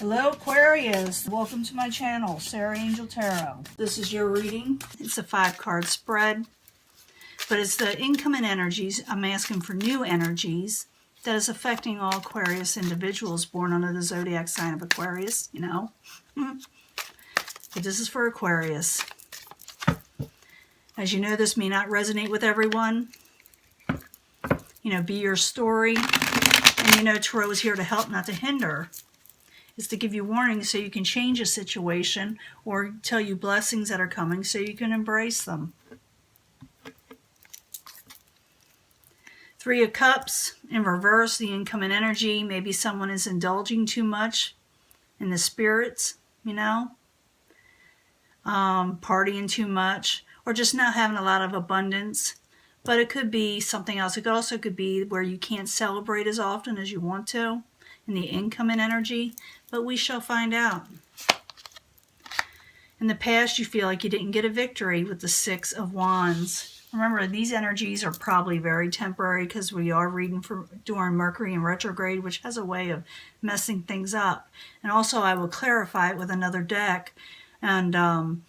Hello Aquarius, welcome to my channel, Sarah Angel Tarot. This is your reading. It's a 5-card spread, but it's the incoming energies. I'm asking for new energies that is affecting all Aquarius individuals born under the zodiac sign of Aquarius, you know. But this is for Aquarius. As you know, this may not resonate with everyone. You know, be your story. And you know, Tarot is here to help, not to hinder. Is to give you warnings so you can change a situation or tell you blessings that are coming so you can embrace them. 3 of Cups in reverse, the incoming energy. Maybe someone is indulging too much in the spirits, you know, partying too much, or just not having a lot of abundance. But it could be something else. It also could be where you can't celebrate as often as you want to in the incoming energy, but we shall find out. In the past, you feel like you didn't get a victory with the 6 of Wands. Remember, these energies are probably very temporary because we are reading during Mercury in retrograde, which has a way of messing things up. And also, I will clarify it with another deck, and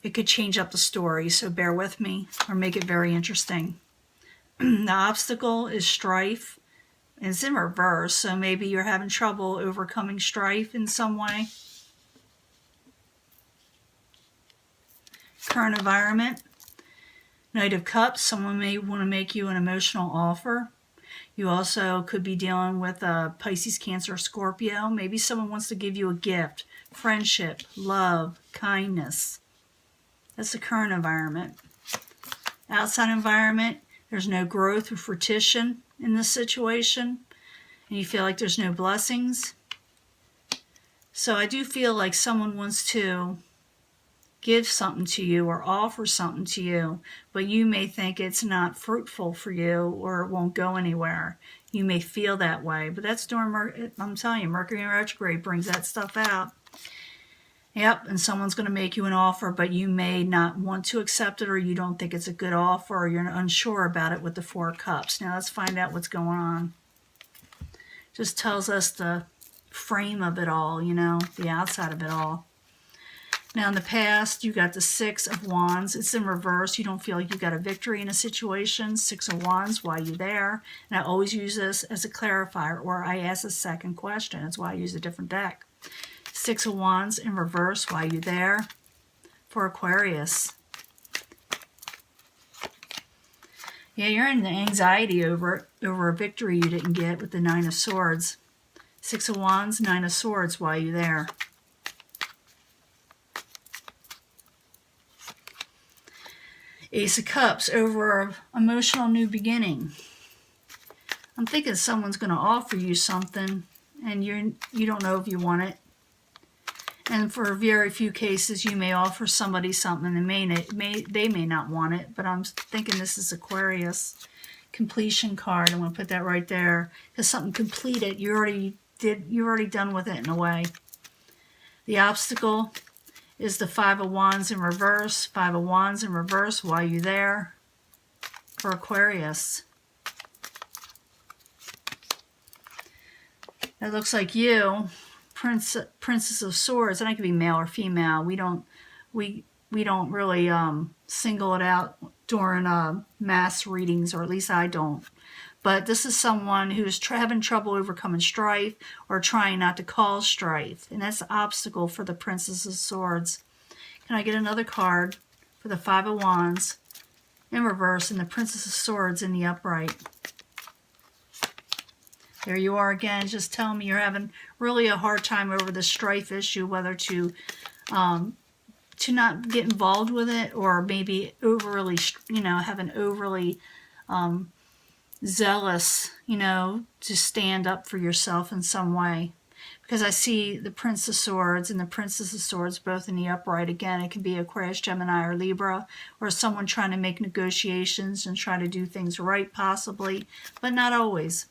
it could change up the story, so bear with me or make it very interesting. The obstacle is strife. It's in reverse, so maybe you're having trouble overcoming strife in some way. Current environment. Knight of Cups. Someone may want to make you an emotional offer. You also could be dealing with a Pisces, Cancer, Scorpio. Maybe someone wants to give you a gift. Friendship, love, kindness. That's the current environment. Outside environment. There's no growth or fruition in this situation, and you feel like there's no blessings. So I do feel like someone wants to give something to you or offer something to you, but you may think it's not fruitful for you or it won't go anywhere. You may feel that way, but that's during, I'm telling you, Mercury in retrograde brings that stuff out. Yep, and someone's going to make you an offer, but you may not want to accept it, or you don't think it's a good offer, or you're unsure about it with the 4 of Cups. Now let's find out what's going on. Just tells us the frame of it all, you know, the outside of it all. Now in the past, you got the 6 of Wands. It's in reverse. You don't feel like you got a victory in a situation. 6 of Wands, why are you there? And I always use this as a clarifier, or I ask a second question. That's why I use a different deck. 6 of Wands in reverse, why are you there? For Aquarius. Yeah, you're in the anxiety over a victory you didn't get with the 9 of Swords. 6 of Wands, 9 of Swords, why are you there? Ace of Cups over an emotional new beginning. I'm thinking someone's going to offer you something and you don't know if you want it. And for very few cases, you may offer somebody something and they may not want it. But I'm thinking this is Aquarius completion card. I'm going to put that right there because something completed. You're already done with it in a way. The obstacle is the 5 of Wands in reverse. 5 of Wands in reverse. Why are you there? For Aquarius. It looks like you. Princess of Swords, and I could be male or female. We don't really single it out during mass readings, or at least I don't. But this is someone who's having trouble overcoming strife or trying not to cause strife, and that's the obstacle for the Princess of Swords. Can I get another card for the 5 of Wands in reverse and the Princess of Swords in the upright? There you are again. Just tell me you're having really a hard time over the strife issue, whether to not get involved with it, or maybe overly, you know, having overly zealous, you know, to stand up for yourself in some way. Because I see the Prince of Swords and the Princess of Swords both in the upright. Again, it can be Aquarius, Gemini, or Libra, or someone trying to make negotiations and try to do things right, possibly, but not always.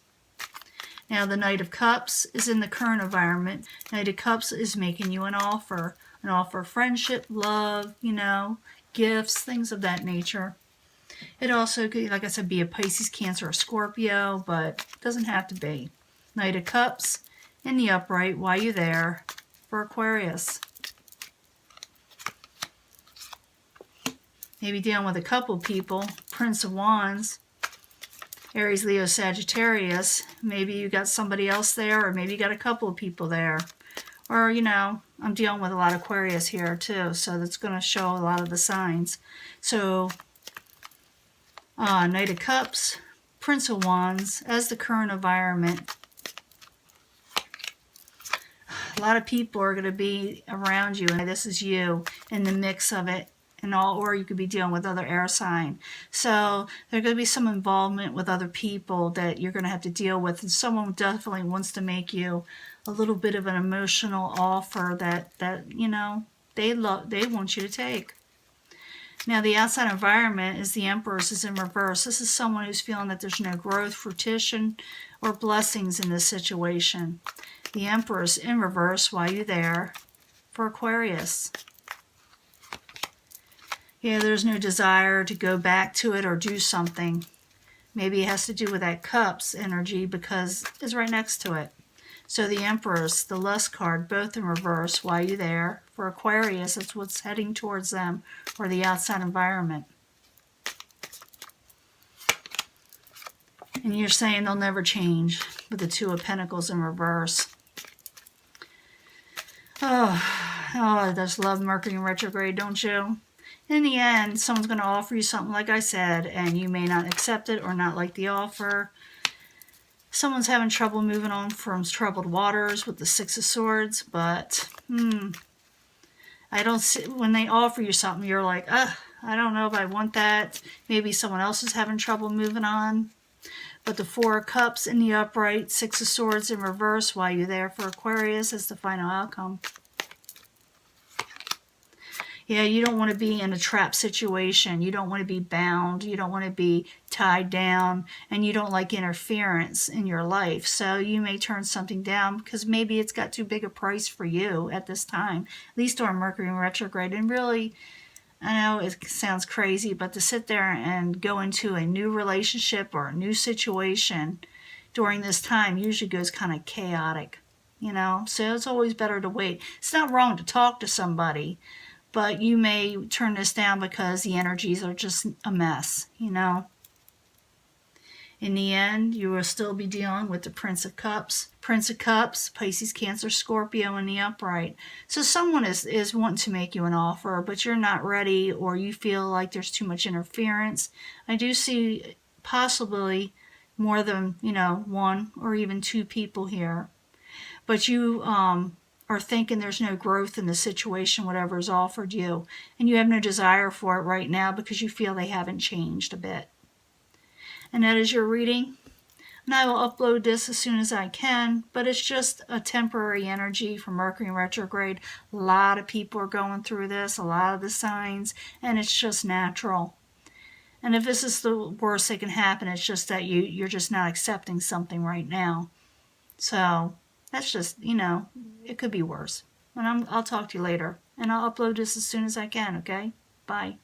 Now, the Knight of Cups is in the current environment. Knight of Cups is making you an offer of friendship, love, you know, gifts, things of that nature. It also could, like I said, be a Pisces, Cancer, or Scorpio, but it doesn't have to be. Knight of Cups in the upright while you're there for Aquarius. Maybe dealing with a couple people. Prince of Wands, Aries, Leo, Sagittarius. Maybe you got somebody else there, or maybe you got a couple of people there. Or, you know, I'm dealing with a lot of Aquarius here too, so that's going to show a lot of the signs. So, Knight of Cups, Prince of Wands as the current environment. A lot of people are going to be around you, and this is you in the mix of it. And all, or you could be dealing with other air sign. So there's going to be some involvement with other people that you're going to have to deal with, and someone definitely wants to make you a little bit of an emotional offer that you know they want you to take. Now the outside environment is the Empress is in reverse. This is someone who's feeling that there's no growth, fruition, or blessings in this situation. The Empress in reverse while you're there for Aquarius. Yeah, there's no desire to go back to it or do something. Maybe it has to do with that Cups energy because it's right next to it. So the Empress, the Lust card, both in reverse while you're there. For Aquarius, that's what's heading towards them, or the outside environment. And you're saying they'll never change with the Two of Pentacles in reverse. Oh, I just love Mercury in retrograde, don't you? In the end, someone's going to offer you something, like I said, and you may not accept it or not like the offer. Someone's having trouble moving on from troubled waters with the Six of Swords, but I don't see, when they offer you something, you're like, I don't know if I want that. Maybe someone else is having trouble moving on. But the Four of Cups in the upright, Six of Swords in reverse while you're there for Aquarius is the final outcome. Yeah, you don't want to be in a trap situation. You don't want to be bound. You don't want to be tied down. And you don't like interference in your life. So you may turn something down because maybe it's got too big a price for you at this time. At least during Mercury in retrograde. And really, I know it sounds crazy, but to sit there and go into a new relationship or a new situation during this time usually goes kind of chaotic. You know, so it's always better to wait. It's not wrong to talk to somebody, but you may turn this down because the energies are just a mess, you know. In the end, you will still be dealing with the Prince of Cups. Prince of Cups, Pisces, Cancer, Scorpio in the upright. So someone is wanting to make you an offer, but you're not ready, or you feel like there's too much interference. I do see possibly more than, you know, one or even two people here. But you are thinking there's no growth in the situation, whatever is offered you, and you have no desire for it right now because you feel they haven't changed a bit. And that is your reading. And I will upload this as soon as I can, but it's just a temporary energy from Mercury in retrograde. A lot of people are going through this, a lot of the signs, and it's just natural. And if this is the worst that can happen, it's just that you're just not accepting something right now. So that's just, you know, it could be worse. And I'll talk to you later. And I'll upload this as soon as I can, okay? Bye.